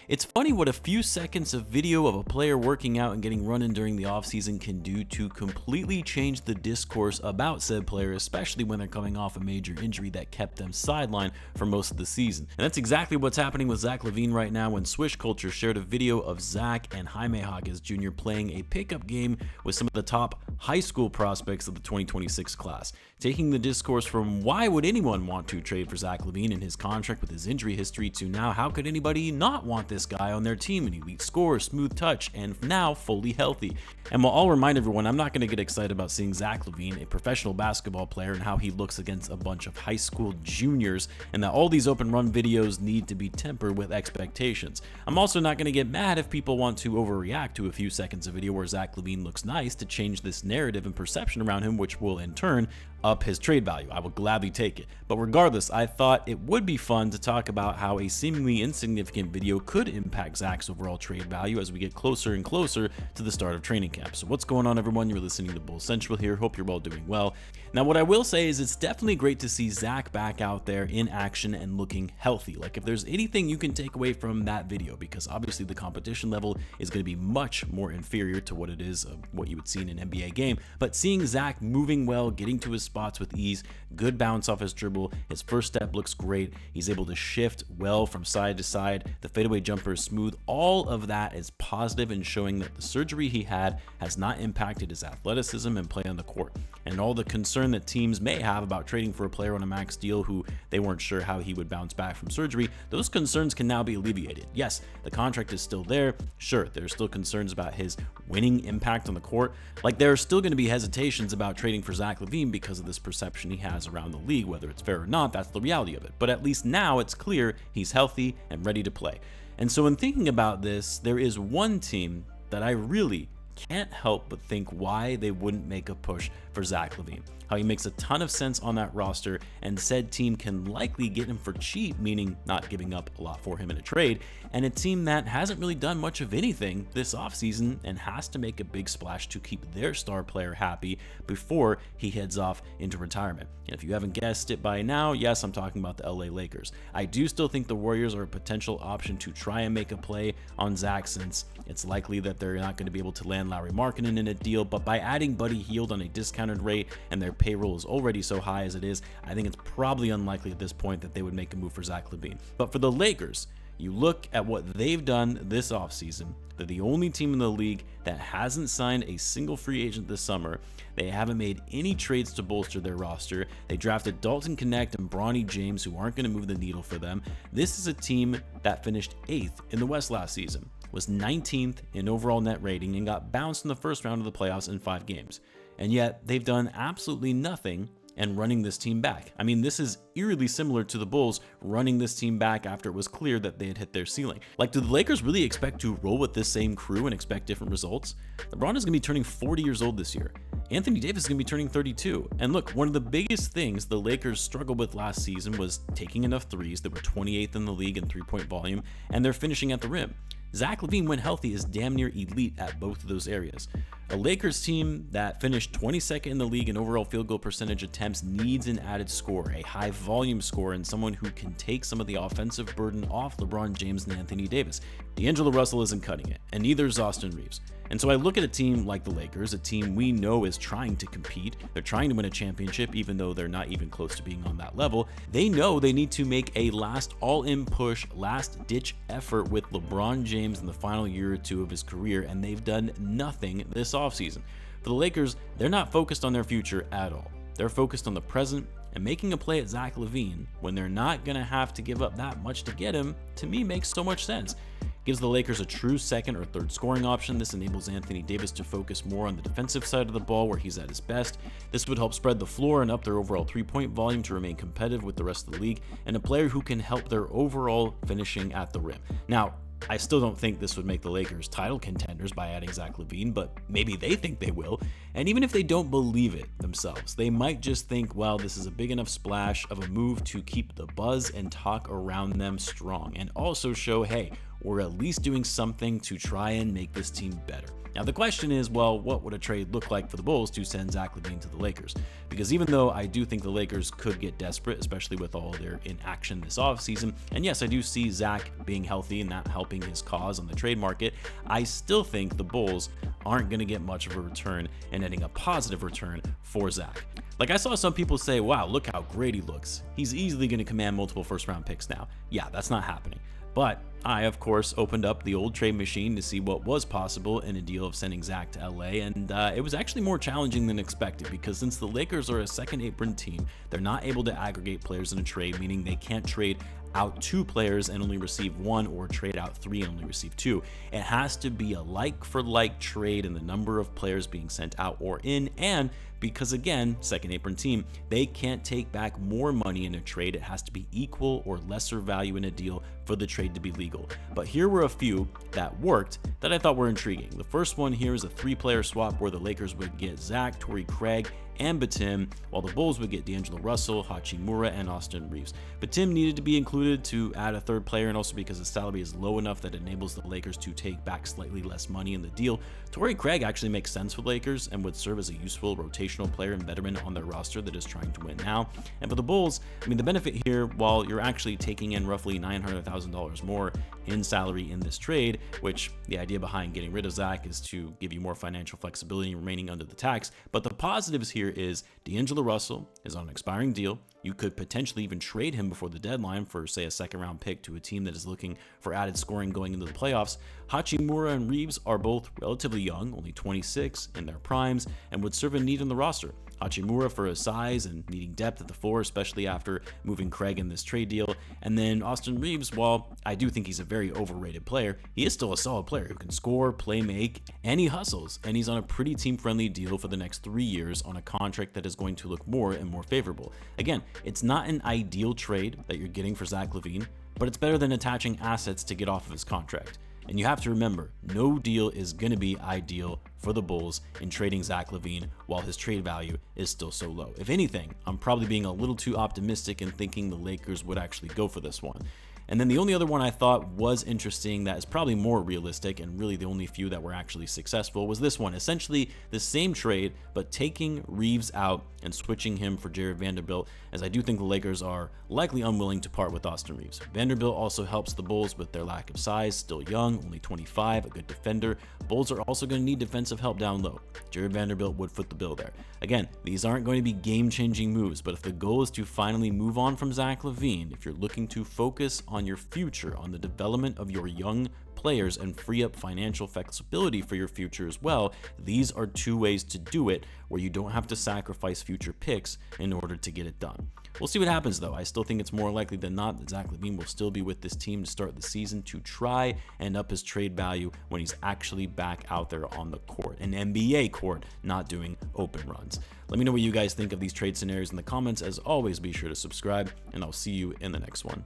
It's funny what a few seconds of video of a player working out and getting running during the offseason can do to completely change the discourse about said player, especially when they're coming off a major injury that kept them sidelined for most of the season. And that's exactly what's happening with Zach Lavine right now, when Swish Culture shared a video of Zach and Jaime Jaquez Jr. playing a pickup game with some of the top high school prospects of the 2026 class, taking the discourse from why would anyone want to trade for Zach Lavine in his contract with his injury history to now how could anybody not want this guy on their team, an elite scorer, smooth touch, and now fully healthy. And while I'll remind everyone, I'm not going to get excited about seeing Zach Lavine, a professional basketball player, and how he looks against a bunch of high school juniors, and that all these open run videos need to be tempered with expectations. I'm also not going to get mad if people want to overreact to a few seconds of video where Zach Lavine looks nice to change this narrative and perception around him, which will in turn up his trade value. I will gladly take it. But regardless, I thought it would be fun to talk about how a seemingly insignificant video could impact Zach's overall trade value as we get closer and closer to the start of training camp. So what's going on, everyone? You're listening to Bull Central here. Hope you're all doing well. Now, what I will say is it's definitely great to see Zach back out there in action and looking healthy. Like, if there's anything you can take away from that video, because obviously the competition level is going to be much more inferior to what it is of what you would see in an NBA game, but seeing Zach moving well, getting to his spots with ease, good bounce off his dribble, his first step looks great, he's able to shift well from side to side, the fadeaway jumper is smooth, all of that is positive and showing that the surgery he had has not impacted his athleticism and play on the court. And all the concern that teams may have about trading for a player on a max deal who they weren't sure how he would bounce back from surgery, those concerns can now be alleviated. Yes, the contract is still there. Sure, there's still concerns about his winning impact on the court. Like, there are still going to be hesitations about trading for Zach Lavine because of this perception he has around the league. Whether it's fair or not, that's the reality of it. But at least now it's clear he's healthy and ready to play. And so in thinking about this, there is one team that I really can't help but think why they wouldn't make a push for Zach Lavine. How he makes a ton of sense on that roster, and said team can likely get him for cheap, meaning not giving up a lot for him in a trade, and a team that hasn't really done much of anything this offseason and has to make a big splash to keep their star player happy before he heads off into retirement. And if you haven't guessed it by now, yes, I'm talking about the LA Lakers. I do still think the Warriors are a potential option to try and make a play on Zach, since it's likely that they're not going to be able to land Lauri Markkanen in a deal, but by adding Buddy Hield on a discounted rate, and their payroll is already so high as it is, I think it's probably unlikely at this point that they would make a move for Zach Lavine. But for the Lakers, you look at what they've done this offseason. They're the only team in the league that hasn't signed a single free agent this summer. They haven't made any trades to bolster their roster. They drafted Dalton Connect and Bronny James, who aren't going to move the needle for them. This is a team that finished 8th in the West last season, was 19th in overall net rating, and got bounced in the first round of the playoffs in 5 games. And yet they've done absolutely nothing and running this team back. I mean, this is eerily similar to the Bulls running this team back after it was clear that they had hit their ceiling. Like, do the Lakers really expect to roll with this same crew and expect different results? LeBron is going to be turning 40 years old this year. Anthony Davis is going to be turning 32. And look, one of the biggest things the Lakers struggled with last season was taking enough threes. They were 28th in the league in three-point volume, and they're finishing at the rim. Zach Lavine, when healthy, is damn near elite at both of those areas. A Lakers team that finished 22nd in the league in overall field goal percentage attempts needs an added scorer, a high volume scorer, and someone who can take some of the offensive burden off LeBron James and Anthony Davis. D'Angelo Russell isn't cutting it, and neither is Austin Reeves. And so I look at a team like the Lakers, a team we know is trying to compete. They're trying to win a championship, even though they're not even close to being on that level. They know they need to make a last all-in push, last-ditch effort with LeBron James in the final year or two of his career, and they've done nothing this offseason. For the Lakers, they're not focused on their future at all. They're focused on the present, and making a play at Zach Lavine when they're not going to have to give up that much to get him, to me, makes so much sense. Gives the Lakers a true second or third scoring option. This enables Anthony Davis to focus more on the defensive side of the ball where he's at his best. This would help spread the floor and up their overall three-point volume to remain competitive with the rest of the league, and a player who can help their overall finishing at the rim. Now, I still don't think this would make the Lakers title contenders by adding Zach Lavine, but maybe they think they will. And even if they don't believe it themselves, they might just think, well, this is a big enough splash of a move to keep the buzz and talk around them strong, and also show, hey, or at least doing something to try and make this team better. Now the question is, well, what would a trade look like for the Bulls to send Zach Lavine to the Lakers? Because even though I do think the Lakers could get desperate, especially with all their inaction this offseason, and yes, I do see Zach being healthy and not helping his cause on the trade market, I still think the Bulls aren't going to get much of a return and getting a positive return for Zach. Like, I saw some people say, wow, look how great he looks. He's easily going to command multiple first-round picks now. Yeah, that's not happening. But I, of course, opened up the old trade machine to see what was possible in a deal of sending Zach to LA, and it was actually more challenging than expected, because since the Lakers are a second apron team, they're not able to aggregate players in a trade, meaning they can't trade out 2 players and only receive 1, or trade out 3 and only receive 2. It has to be a like-for-like trade in the number of players being sent out or in, and because again, second apron team, they can't take back more money in a trade. It has to be equal or lesser value in a deal for the trade to be legal. But here were a few that worked that I thought were intriguing. The first one here is a 3-player swap where the Lakers would get Zach, Torrey Craig, and Batum, while the Bulls would get D'Angelo Russell, Hachimura, and Austin Reeves. Batum needed to be included to add a 3rd player, and also because his salary is low enough that enables the Lakers to take back slightly less money in the deal. Torrey Craig actually makes sense for the Lakers and would serve as a useful rotational player and veteran on their roster that is trying to win now. And for the Bulls, I mean, the benefit here, while you're actually taking in roughly $900,000 more in salary in this trade, which the idea behind getting rid of Zach is to give you more financial flexibility remaining under the tax, but the positives here is D'Angelo Russell is on an expiring deal. You could potentially even trade him before the deadline for, say, a 2nd-round pick to a team that is looking for added scoring going into the playoffs. Hachimura and Reeves are both relatively young, only 26, in their primes, and would serve a need in the roster. Hachimura for his size and needing depth at the 4, especially after moving Craig in this trade deal. And then Austin Reeves, while I do think he's a very overrated player, he is still a solid player who can score, play make, and he hustles. And he's on a pretty team-friendly deal for the next 3 years on a contract that is going to look more and more favorable. Again, it's not an ideal trade that you're getting for Zach Lavine, but it's better than attaching assets to get off of his contract. And you have to remember, no deal is going to be ideal for the Bulls in trading Zach Lavine while his trade value is still so low. If anything, I'm probably being a little too optimistic in thinking the Lakers would actually go for this one. And then the only other one I thought was interesting that is probably more realistic, and really the only few that were actually successful, was this one. Essentially the same trade, but taking Reeves out and switching him for Jared Vanderbilt, as I do think the Lakers are likely unwilling to part with Austin Reeves. Vanderbilt also helps the Bulls with their lack of size, still young, only 25, a good defender. Bulls are also going to need defensive help down low. Jared Vanderbilt would foot the bill there. Again, these aren't going to be game-changing moves, but if the goal is to finally move on from Zach Lavine, if you're looking to focus on your future, on the development of your young players, and free up financial flexibility for your future as well, these are 2 ways to do it where you don't have to sacrifice future picks in order to get it done. We'll see what happens though. I still think it's more likely than not that Zach Lavine will still be with this team to start the season to try and up his trade value when he's actually back out there on the court, an NBA court, not doing open runs. Let me know what you guys think of these trade scenarios in the comments. As always, be sure to subscribe, and I'll see you in the next one.